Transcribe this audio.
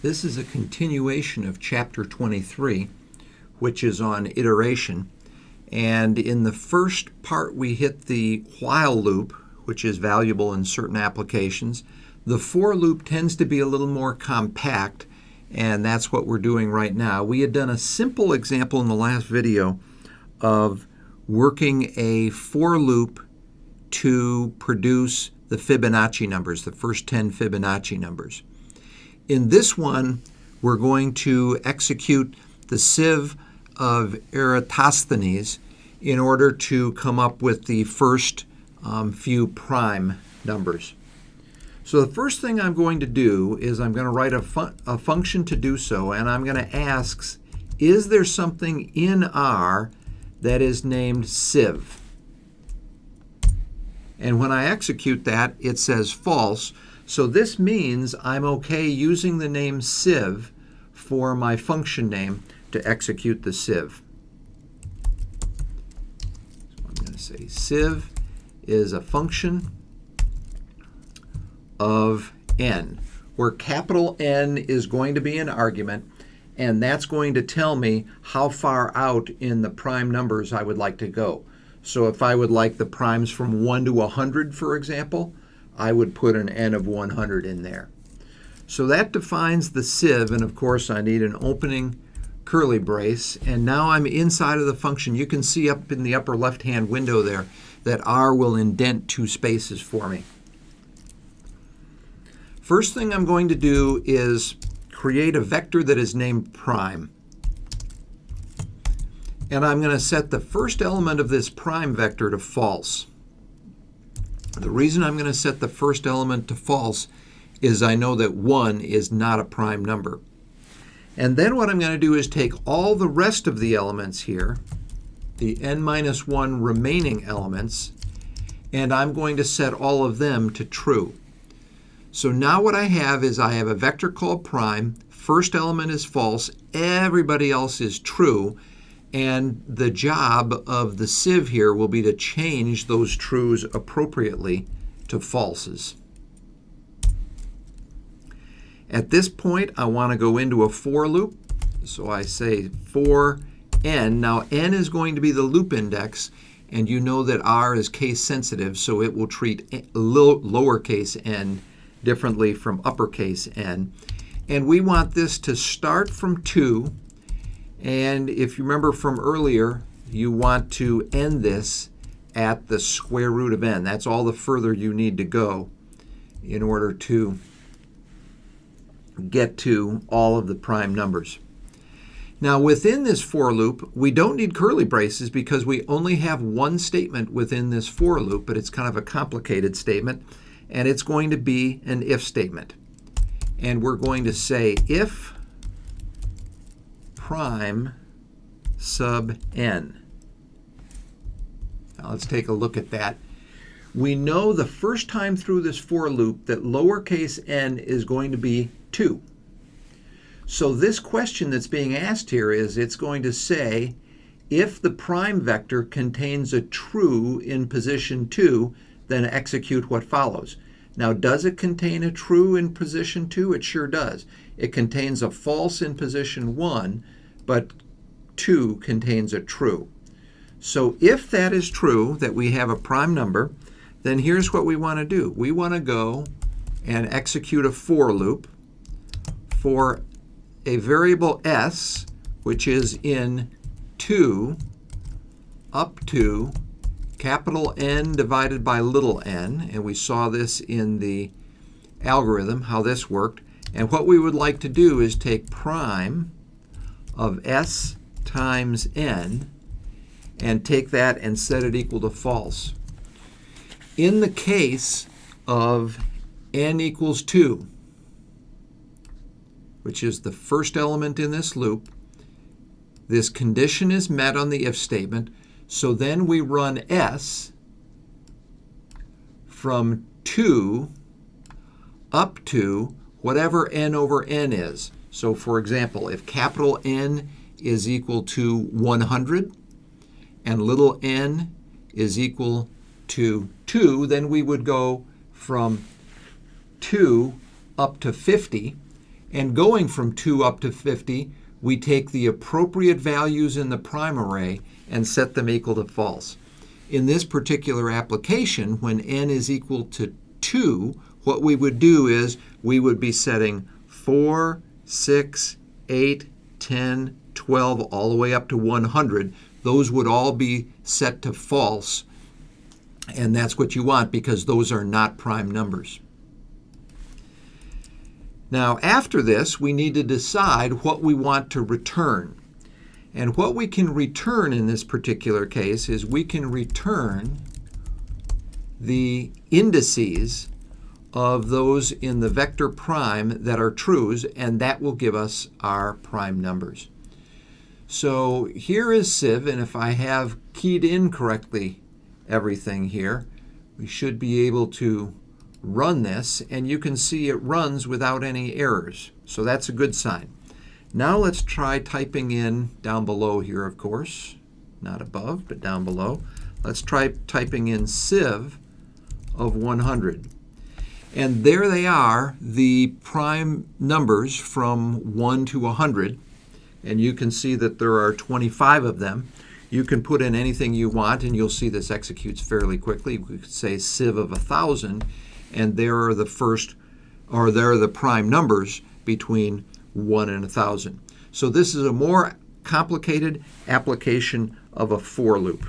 This is a continuation of chapter 23, which is on iteration. And in the first part, we hit the while loop, which is valuable in certain applications. The for loop tends to be a little more compact, and that's what we're doing right now. We had done a simple example in the last video of working a for loop to produce the Fibonacci numbers, the first 10 Fibonacci numbers. In this one, we're going to execute the sieve of Eratosthenes in order to come up with the first few prime numbers. So the first thing I'm going to do is I'm going to write a function to do so, and I'm going to ask, is there something in R that is named sieve? And when I execute that, it says false. So this means I'm okay using the name sieve for my function name to execute the sieve. So I'm going to say sieve is a function of n, where capital N is going to be an argument, and that's going to tell me how far out in the prime numbers I would like to go. So if I would like the primes from 1 to 100, for example, I would put an n of 100 in there. So that defines the sieve, and of course I need an opening curly brace, and now I'm inside of the function. You can see up in the upper left-hand window there that R will indent 2 spaces for me. First thing I'm going to do is create a vector that is named prime. And I'm going to set the first element of this prime vector to false. The reason I'm going to set the first element to false is I know that 1 is not a prime number. And then what I'm going to do is take all the rest of the elements here, the n-1 remaining elements, and I'm going to set all of them to true. So now what I have is I have a vector called prime, first element is false, everybody else is true, and the job of the sieve here will be to change those trues appropriately to falses. At this point, I want to go into a for loop. So I say for n. Now n is going to be the loop index, and you know that R is case sensitive, so it will treat lowercase n differently from uppercase n. And we want this to start from 2. And if you remember from earlier, you want to end this at the square root of n. That's all the further you need to go in order to get to all of the prime numbers. Now within this for loop, we don't need curly braces because we only have one statement within this for loop, but it's kind of a complicated statement, and it's going to be an if statement. And we're going to say if prime sub n. Now let's take a look at that. We know the first time through this for loop that lowercase n is going to be 2. So this question that's being asked here is it's going to say if the prime vector contains a true in position 2, then execute what follows. Now, does it contain a true in position 2? It sure does. It contains a false in position 1, but 2 contains a true. So if that is true, that we have a prime number, then here's what we want to do. We want to go and execute a for loop for a variable s, which is in 2 up to capital N divided by little n, and we saw this in the algorithm, how this worked. And what we would like to do is take prime of s times n and take that and set it equal to false. In the case of n equals 2, which is the first element in this loop, this condition is met on the if statement. So then we run s from 2 up to whatever n over n is. So for example, if capital N is equal to 100 and little n is equal to 2, then we would go from 2 up to 50. And going from 2 up to 50, we take the appropriate values in the prime array and set them equal to false. In this particular application, when n is equal to 2, what we would do is we would be setting 4, 6, 8, 10, 12, all the way up to 100. Those would all be set to false, and that's what you want because those are not prime numbers. Now, after this, we need to decide what we want to return. And what we can return in this particular case is we can return the indices of those in the vector prime that are trues, and that will give us our prime numbers. So here is Civ, and if I have keyed in correctly everything here, we should be able to run this, and you can see it runs without any errors. So that's a good sign. Now let's try typing in down below here, of course, not above, but down below. Let's try typing in Civ of 100. And there they are, the prime numbers from 1 to 100. And you can see that there are 25 of them. You can put in anything you want, and you'll see this executes fairly quickly. We could say Civ of 1,000, and there are the prime numbers between 1 and 1,000. So this is a more complicated application of a for loop.